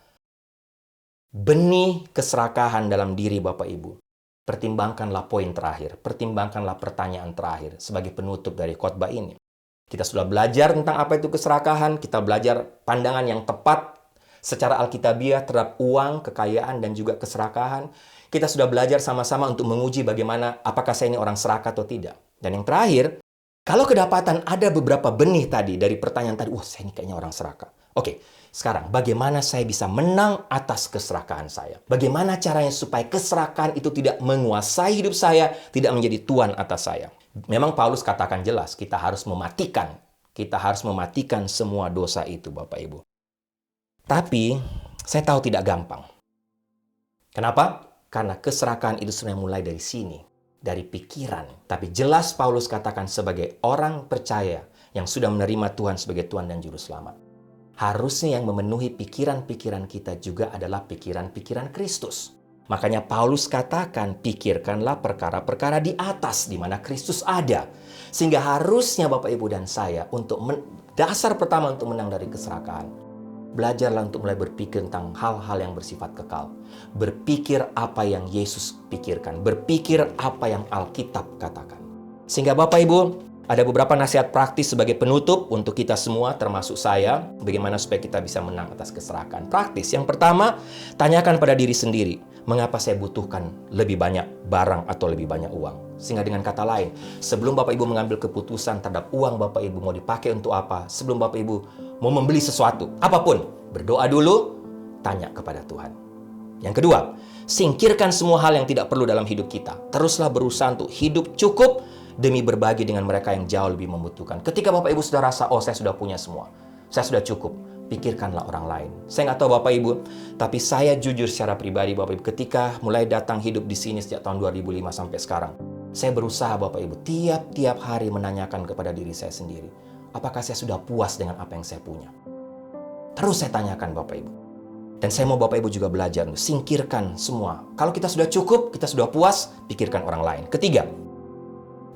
benih keserakahan dalam diri Bapak Ibu, pertimbangkanlah poin terakhir, pertimbangkanlah pertanyaan terakhir sebagai penutup dari khotbah ini. Kita sudah belajar tentang apa itu keserakahan, kita belajar pandangan yang tepat secara alkitabiah terhadap uang, kekayaan, dan juga keserakahan. Kita sudah belajar sama-sama untuk menguji bagaimana apakah saya ini orang serakah atau tidak. Dan yang terakhir, kalau kedapatan ada beberapa benih tadi dari pertanyaan tadi, wah saya ini kayaknya orang serakah. Oke, sekarang bagaimana saya bisa menang atas keserakahan saya? Bagaimana caranya supaya keserakahan itu tidak menguasai hidup saya, tidak menjadi tuan atas saya? Memang Paulus katakan jelas, kita harus mematikan semua dosa itu, Bapak Ibu. Tapi, saya tahu tidak gampang. Kenapa? Karena keserakahan itu sebenarnya mulai dari sini, dari pikiran. Tapi jelas Paulus katakan sebagai orang percaya yang sudah menerima Tuhan sebagai Tuhan dan Juru Selamat. Harusnya yang memenuhi pikiran-pikiran kita juga adalah pikiran-pikiran Kristus. Makanya Paulus katakan, pikirkanlah perkara-perkara di atas, di mana Kristus ada. Sehingga harusnya Bapak Ibu dan saya, dasar pertama untuk menang dari keserakahan, belajarlah untuk mulai berpikir tentang hal-hal yang bersifat kekal. Berpikir apa yang Yesus pikirkan. Berpikir apa yang Alkitab katakan. Sehingga Bapak Ibu, ada beberapa nasihat praktis sebagai penutup untuk kita semua, termasuk saya, bagaimana supaya kita bisa menang atas keserakahan. Praktis. Yang pertama, tanyakan pada diri sendiri, mengapa saya butuhkan lebih banyak barang atau lebih banyak uang? Sehingga dengan kata lain, sebelum Bapak Ibu mengambil keputusan terhadap uang Bapak Ibu mau dipakai untuk apa, sebelum Bapak Ibu mau membeli sesuatu, apapun, berdoa dulu, tanya kepada Tuhan. Yang kedua, singkirkan semua hal yang tidak perlu dalam hidup kita. Teruslah berusaha untuk hidup cukup demi berbagi dengan mereka yang jauh lebih membutuhkan. Ketika Bapak Ibu sudah rasa, oh saya sudah punya semua, saya sudah cukup, pikirkanlah orang lain. Saya nggak tahu Bapak Ibu, tapi saya jujur secara pribadi Bapak Ibu, ketika mulai datang hidup di sini sejak tahun 2005 sampai sekarang, saya berusaha Bapak Ibu, tiap-tiap hari menanyakan kepada diri saya sendiri, apakah saya sudah puas dengan apa yang saya punya? Terus saya tanyakan Bapak Ibu. Dan saya mau Bapak Ibu juga belajar, singkirkan semua. Kalau kita sudah cukup, kita sudah puas, pikirkan orang lain. Ketiga,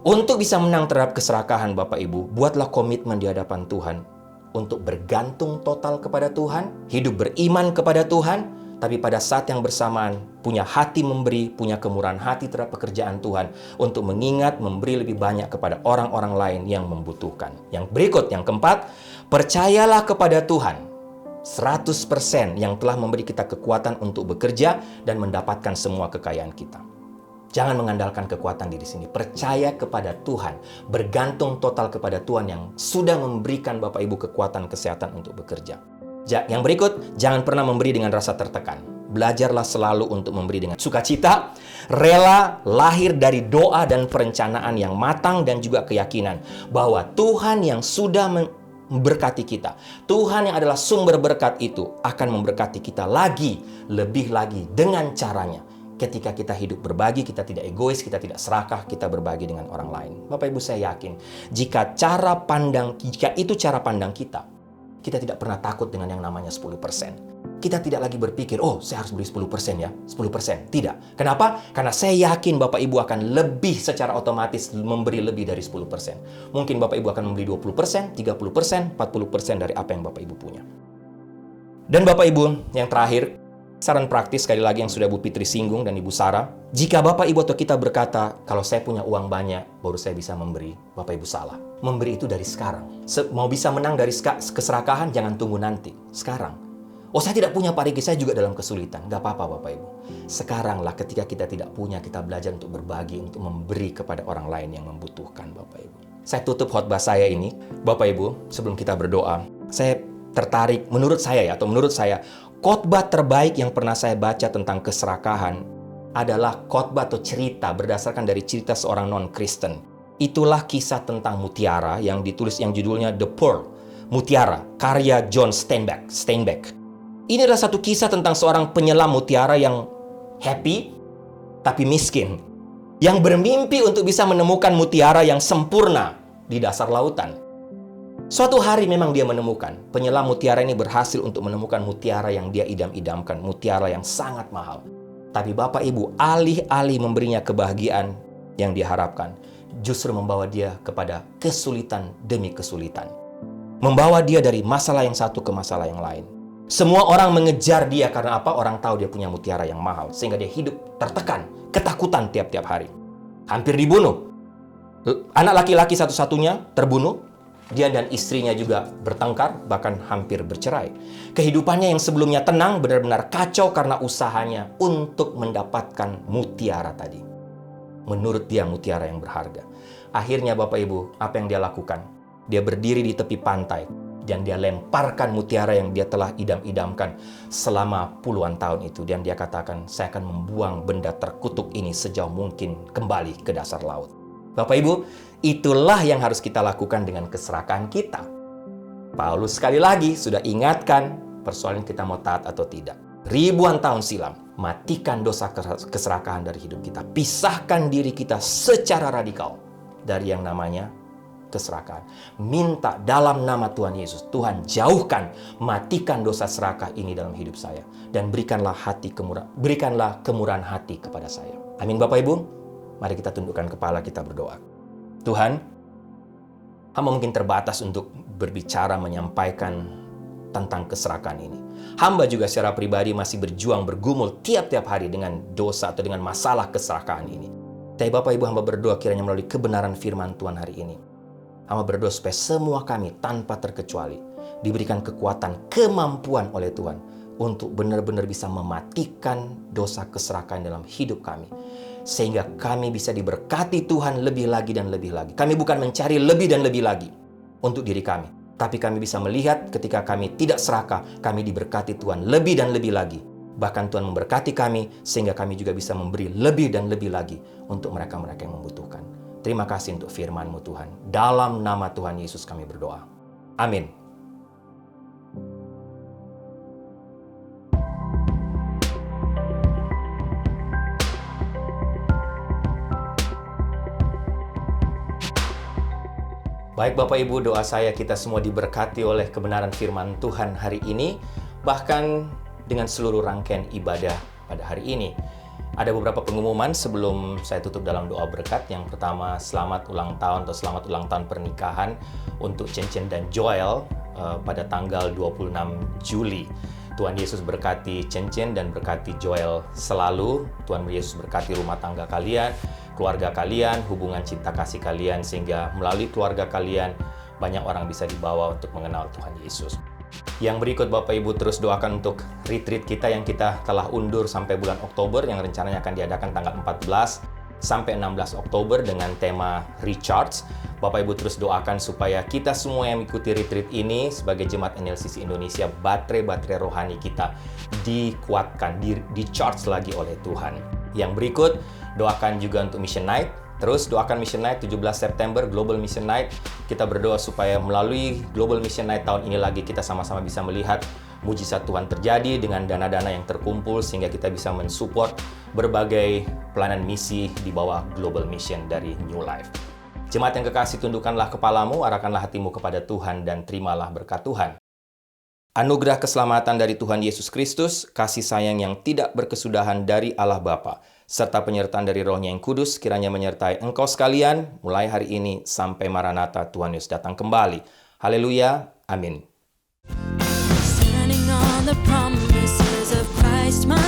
untuk bisa menang terhadap keserakahan Bapak Ibu, buatlah komitmen di hadapan Tuhan untuk bergantung total kepada Tuhan, hidup beriman kepada Tuhan, tapi pada saat yang bersamaan punya hati memberi, punya kemurahan hati terhadap pekerjaan Tuhan untuk mengingat, memberi lebih banyak kepada orang-orang lain yang membutuhkan. Yang berikut, yang keempat, percayalah kepada Tuhan 100% yang telah memberi kita kekuatan untuk bekerja dan mendapatkan semua kekayaan kita. Jangan mengandalkan kekuatan diri sini. Percaya kepada Tuhan. Bergantung total kepada Tuhan yang sudah memberikan Bapak Ibu kekuatan kesehatan untuk bekerja. Yang berikut, jangan pernah memberi dengan rasa tertekan. Belajarlah selalu untuk memberi dengan sukacita, rela, lahir dari doa dan perencanaan yang matang dan juga keyakinan bahwa Tuhan yang sudah memberkati kita, Tuhan yang adalah sumber berkat itu akan memberkati kita lagi, lebih lagi dengan caranya. Ketika kita hidup berbagi, kita tidak egois, kita tidak serakah, kita berbagi dengan orang lain. Bapak Ibu, saya yakin jika itu cara pandang kita tidak pernah takut dengan yang namanya 10%. Kita tidak lagi berpikir, oh saya harus beri 10% ya, 10%. Tidak. Kenapa? Karena saya yakin Bapak Ibu akan lebih secara otomatis memberi lebih dari 10%. Mungkin Bapak Ibu akan memberi 20%, 30%, 40% dari apa yang Bapak Ibu punya. Dan Bapak Ibu, yang terakhir, saran praktis sekali lagi yang sudah Bu Fitri singgung dan Ibu Sarah. Jika Bapak Ibu atau kita berkata, kalau saya punya uang banyak, baru saya bisa memberi. Bapak Ibu salah. Memberi itu dari sekarang. Mau bisa menang dari keserakahan, jangan tunggu nanti. Sekarang. Oh, saya tidak punya Pak Riki, saya juga dalam kesulitan. Gak apa-apa Bapak Ibu. Sekaranglah ketika kita tidak punya, kita belajar untuk berbagi, untuk memberi kepada orang lain yang membutuhkan Bapak Ibu. Saya tutup khotbah saya ini. Bapak Ibu, sebelum kita berdoa, saya tertarik, menurut saya, khotbah terbaik yang pernah saya baca tentang keserakahan adalah khotbah atau cerita berdasarkan dari cerita seorang non-Kristen. Itulah kisah tentang mutiara yang ditulis yang judulnya The Pearl, Mutiara, karya John Steinbeck. Ini adalah satu kisah tentang seorang penyelam mutiara yang happy tapi miskin, yang bermimpi untuk bisa menemukan mutiara yang sempurna di dasar lautan. Suatu hari memang dia menemukan. Penyelam mutiara ini berhasil untuk menemukan mutiara yang dia idam-idamkan, mutiara yang sangat mahal. Tapi Bapak Ibu, alih-alih memberinya kebahagiaan yang diharapkan, justru membawa dia kepada kesulitan demi kesulitan. Membawa dia dari masalah yang satu ke masalah yang lain. Semua orang mengejar dia karena apa? Orang tahu dia punya mutiara yang mahal. Sehingga dia hidup tertekan, ketakutan tiap-tiap hari. Hampir dibunuh. Anak laki-laki satu-satunya terbunuh. Dia dan istrinya juga bertengkar, bahkan hampir bercerai. Kehidupannya yang sebelumnya tenang benar-benar kacau karena usahanya untuk mendapatkan mutiara tadi. Menurut dia mutiara yang berharga. Akhirnya Bapak Ibu, apa yang dia lakukan? Dia berdiri di tepi pantai dan dia lemparkan mutiara yang dia telah idam-idamkan selama puluhan tahun itu. Dan dia katakan, saya akan membuang benda terkutuk ini sejauh mungkin kembali ke dasar laut. Bapak Ibu, itulah yang harus kita lakukan dengan keserakahan kita. Paulus sekali lagi sudah ingatkan, persoalan kita mau taat atau tidak. Ribuan tahun silam, matikan dosa keserakahan dari hidup kita. Pisahkan diri kita secara radikal dari yang namanya keserakahan. Minta dalam nama Tuhan Yesus, Tuhan jauhkan, matikan dosa serakah ini dalam hidup saya. Dan berikanlah kemurahan hati kepada saya. Amin Bapak Ibu. Mari kita tundukkan kepala, kita berdoa. Tuhan, hamba mungkin terbatas untuk berbicara, menyampaikan tentang keserakahan ini. Hamba juga secara pribadi masih berjuang, bergumul tiap-tiap hari dengan dosa atau dengan masalah keserakahan ini. Tapi Bapak Ibu, hamba berdoa kiranya melalui kebenaran firman Tuhan hari ini, hamba berdoa supaya semua kami tanpa terkecuali diberikan kekuatan, kemampuan oleh Tuhan untuk benar-benar bisa mematikan dosa keserakahan dalam hidup kami. Sehingga kami bisa diberkati Tuhan lebih lagi dan lebih lagi. Kami bukan mencari lebih dan lebih lagi untuk diri kami. Tapi kami bisa melihat ketika kami tidak serakah, kami diberkati Tuhan lebih dan lebih lagi. Bahkan Tuhan memberkati kami sehingga kami juga bisa memberi lebih dan lebih lagi untuk mereka-mereka yang membutuhkan. Terima kasih untuk firman-Mu Tuhan. Dalam nama Tuhan Yesus kami berdoa. Amin. Baik Bapak Ibu, doa saya kita semua diberkati oleh kebenaran firman Tuhan hari ini, bahkan dengan seluruh rangkaian ibadah pada hari ini. Ada beberapa pengumuman sebelum saya tutup dalam doa berkat. Yang pertama, selamat ulang tahun atau selamat ulang tahun pernikahan untuk Chen dan Joel pada tanggal 26 Juli. Tuhan Yesus berkati Chen dan berkati Joel selalu. Tuhan Yesus berkati rumah tangga kalian, keluarga kalian, hubungan cinta kasih kalian, sehingga melalui keluarga kalian banyak orang bisa dibawa untuk mengenal Tuhan Yesus. Yang berikut Bapak Ibu terus doakan untuk retreat kita yang kita telah undur sampai bulan Oktober, yang rencananya akan diadakan tanggal 14 sampai 16 Oktober dengan tema Recharge. Bapak Ibu terus doakan supaya kita semua yang mengikuti retreat ini sebagai jemaat NLCC Indonesia, baterai-baterai rohani kita dikuatkan, di-charge lagi oleh Tuhan. Yang berikut, doakan juga untuk Mission Night. Terus doakan Mission Night 17 September, Global Mission Night. Kita berdoa supaya melalui Global Mission Night tahun ini lagi kita sama-sama bisa melihat mujizat Tuhan terjadi dengan dana-dana yang terkumpul sehingga kita bisa mensupport berbagai pelayanan misi di bawah Global Mission dari New Life. Jemaat yang kekasih, tundukkanlah kepalamu, arahkanlah hatimu kepada Tuhan, dan terimalah berkat Tuhan. Anugerah keselamatan dari Tuhan Yesus Kristus, kasih sayang yang tidak berkesudahan dari Allah Bapa, serta penyertaan dari Roh-Nya yang kudus, kiranya menyertai engkau sekalian, mulai hari ini sampai Maranatha Tuhan Yesus datang kembali. Haleluya, amin. Standing on the promises of Christ, my